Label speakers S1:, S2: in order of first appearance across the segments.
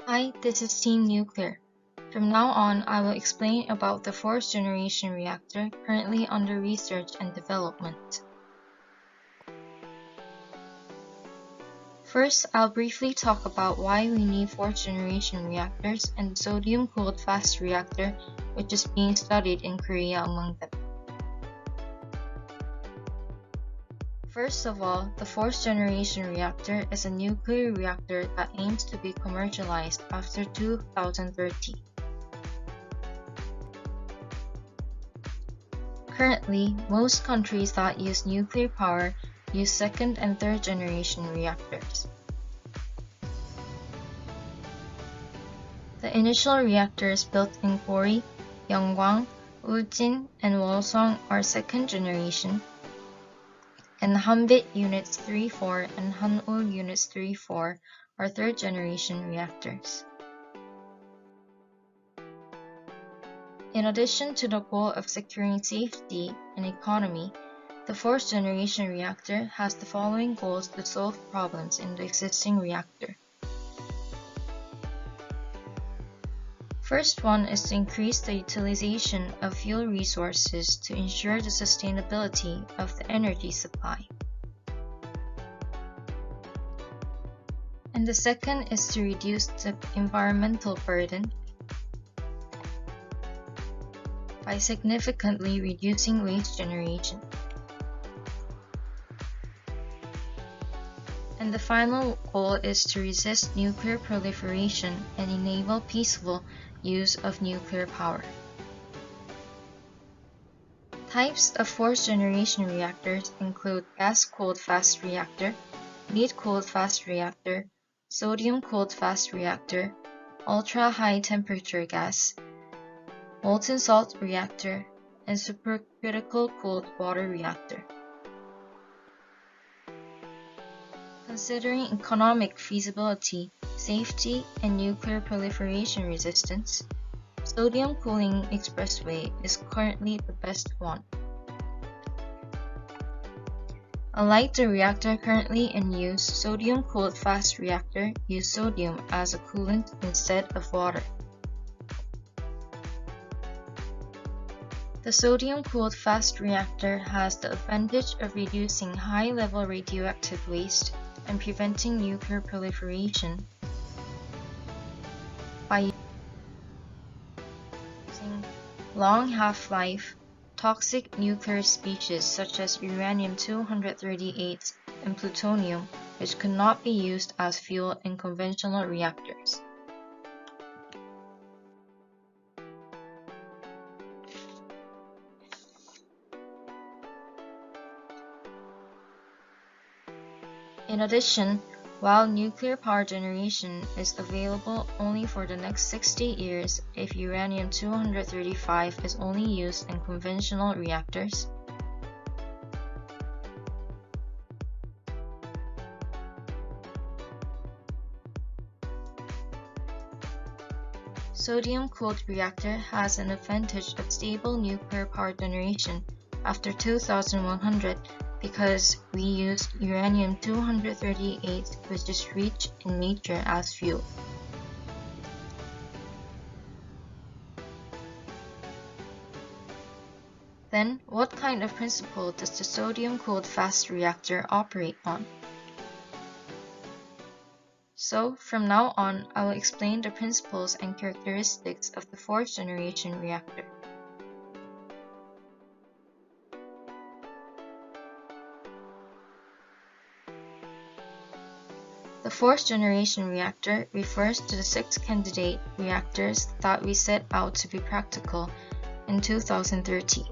S1: Hi, this is Team Nuclear. From now on, I will explain about the fourth generation reactor currently under research and development. First, I'll briefly talk about why we need fourth generation reactors and the sodium-cooled fast reactor, which is being studied in Korea among them. First of all, the fourth generation reactor is a nuclear reactor that aims to be commercialized after 2030. Currently, most countries that use nuclear power use second and third generation reactors. The initial reactors built in Gori, Yeonggwang, Uljin, and Wolseong are second generation, and Hanbit Units 3-4 and Hanul Units 3-4 are third generation reactors. In addition to the goal of securing safety and economy, the fourth generation reactor has the following goals to solve problems in the existing reactor. First one is to increase the utilization of fuel resources to ensure the sustainability of the energy supply. And the second is to reduce the environmental burden by significantly reducing waste generation. And the final goal is to resist nuclear proliferation and enable peaceful use of nuclear power. Types of fourth generation reactors include gas-cooled fast reactor, lead-cooled fast reactor, sodium-cooled fast reactor, ultra-high temperature gas, molten salt reactor, and supercritical cooled water reactor. Considering economic feasibility, safety, and nuclear proliferation resistance, sodium cooling expressway is currently the best one. Unlike the reactor currently in use, sodium-cooled fast reactor use sodium as a coolant instead of water. The sodium-cooled fast reactor has the advantage of reducing high-level radioactive waste and preventing nuclear proliferation by using long half-life, toxic nuclear species such as uranium-238 and plutonium, which could not be used as fuel in conventional reactors. In addition, while nuclear power generation is available only for the next 60 years if uranium-235 is only used in conventional reactors, sodium-cooled reactor has an advantage of stable nuclear power generation after 2100 because we use uranium-238, which is rich in nature, as fuel. Then, what kind of principle does the sodium-cooled fast reactor operate on? So, from now on, I will explain the principles and characteristics of the fourth generation reactor. The fourth generation reactor refers to the 6 candidate reactors that we set out to be practical in 2030.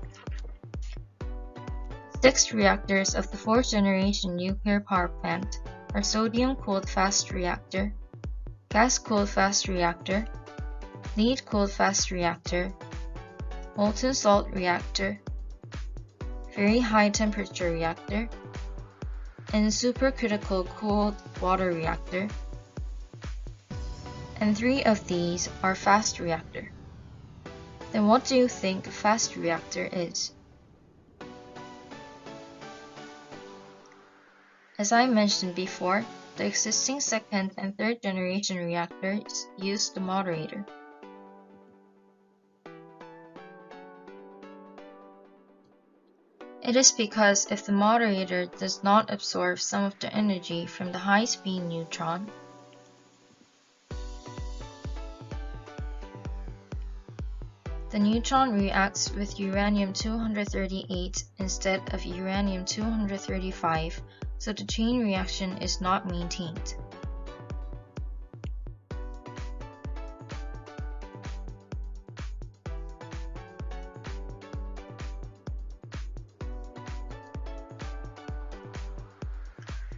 S1: 6 reactors of the fourth generation nuclear power plant are sodium-cooled fast reactor, gas-cooled fast reactor, lead-cooled fast reactor, molten salt reactor, very high temperature reactor, and supercritical cooled water reactor, and 3 of these are fast reactor. Then what do you think a fast reactor is? As I mentioned before, The existing second and third generation reactors use the moderator. It is because if the moderator does not absorb some of the energy from the high-speed neutron, the neutron reacts with uranium-238 instead of uranium-235, so the chain reaction is not maintained.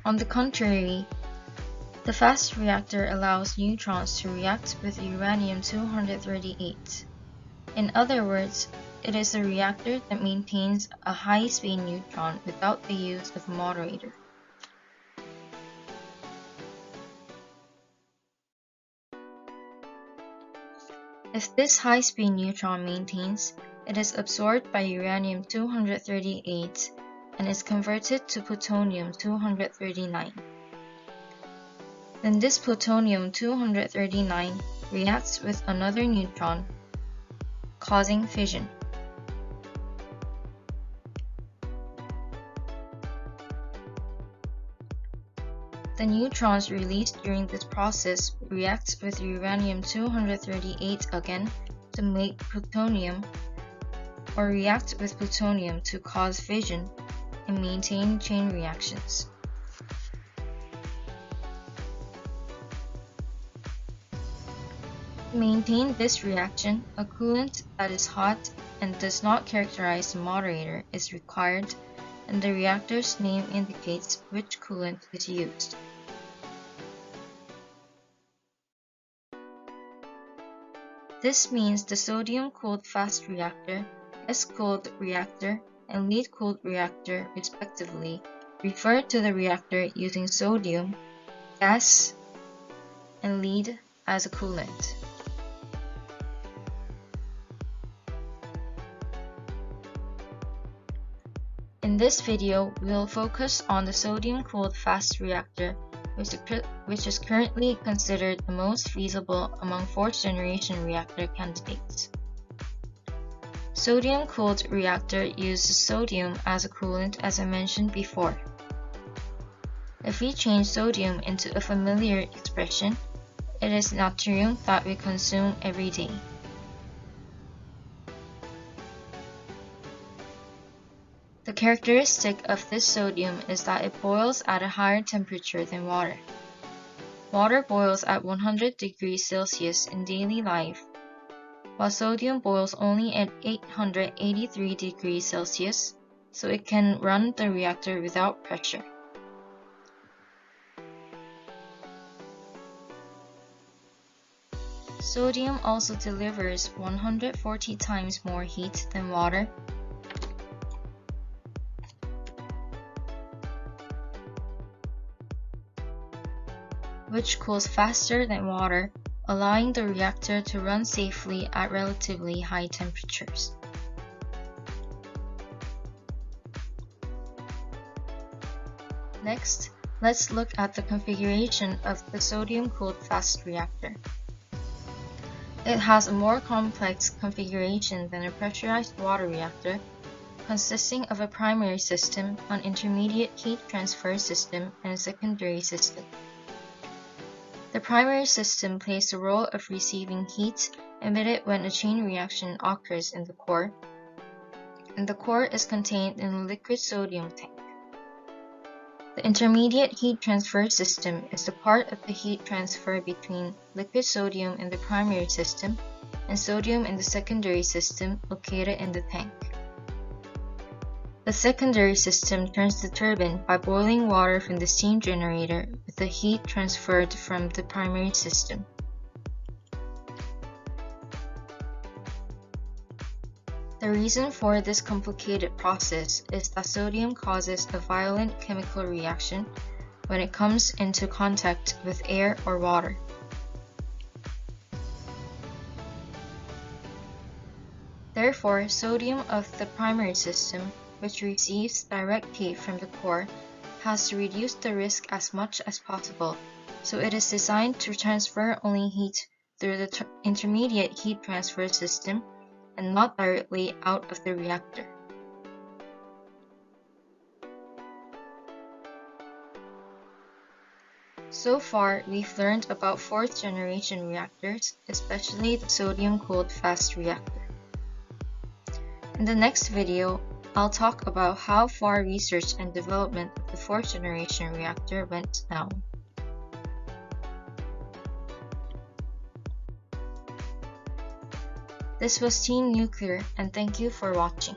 S1: On the contrary, the fast reactor allows neutrons to react with uranium-238. In other words, it is a reactor that maintains a high-speed neutron without the use of a moderator. If this high-speed neutron maintains, it is absorbed by uranium-238 and is converted to plutonium-239. Then this plutonium-239 reacts with another neutron, causing fission. The neutrons released during this process react with uranium-238 again to make plutonium, or react with plutonium to cause fission and maintain chain reactions. To maintain this reaction, a coolant that is hot and does not characterize the moderator is required, and the reactor's name indicates which coolant is used. This means the sodium-cooled fast reactor, gas-cooled reactor, and lead-cooled reactor, respectively, refer to the reactor using sodium, gas, and lead as a coolant. In this video, we will focus on the sodium-cooled fast reactor, which is currently considered the most feasible among fourth-generation reactor candidates. Sodium-cooled reactor uses sodium as a coolant, as I mentioned before. If we change sodium into a familiar expression, it is natrium that we consume every day. The characteristic of this sodium is that it boils at a higher temperature than water. Water boils at 100 degrees Celsius in daily life, while sodium boils only at 883 degrees Celsius, so it can run the reactor without pressure. Sodium also delivers 140 times more heat than water, which cools faster than water, allowing the reactor to run safely at relatively high temperatures. Next, let's look at the configuration of the sodium-cooled fast reactor. It has a more complex configuration than a pressurized water reactor, consisting of a primary system, an intermediate heat transfer system, and a secondary system. The primary system plays the role of receiving heat emitted when a chain reaction occurs in the core, and the core is contained in a liquid sodium tank. The intermediate heat transfer system is the part of the heat transfer between liquid sodium in the primary system and sodium in the secondary system located in the tank. The secondary system turns the turbine by boiling water from the steam generator with the heat transferred from the primary system. The reason for this complicated process is that sodium causes a violent chemical reaction when it comes into contact with air or water. Therefore, sodium of the primary system, which receives direct heat from the core, has to reduce the risk as much as possible, so it is designed to transfer only heat through the intermediate heat transfer system and not directly out of the reactor. So far, we've learned about fourth-generation reactors, especially the sodium-cooled fast reactor. In the next video, I'll talk about how far research and development of the fourth-generation reactor went now. This was Team Nuclear, and thank you for watching.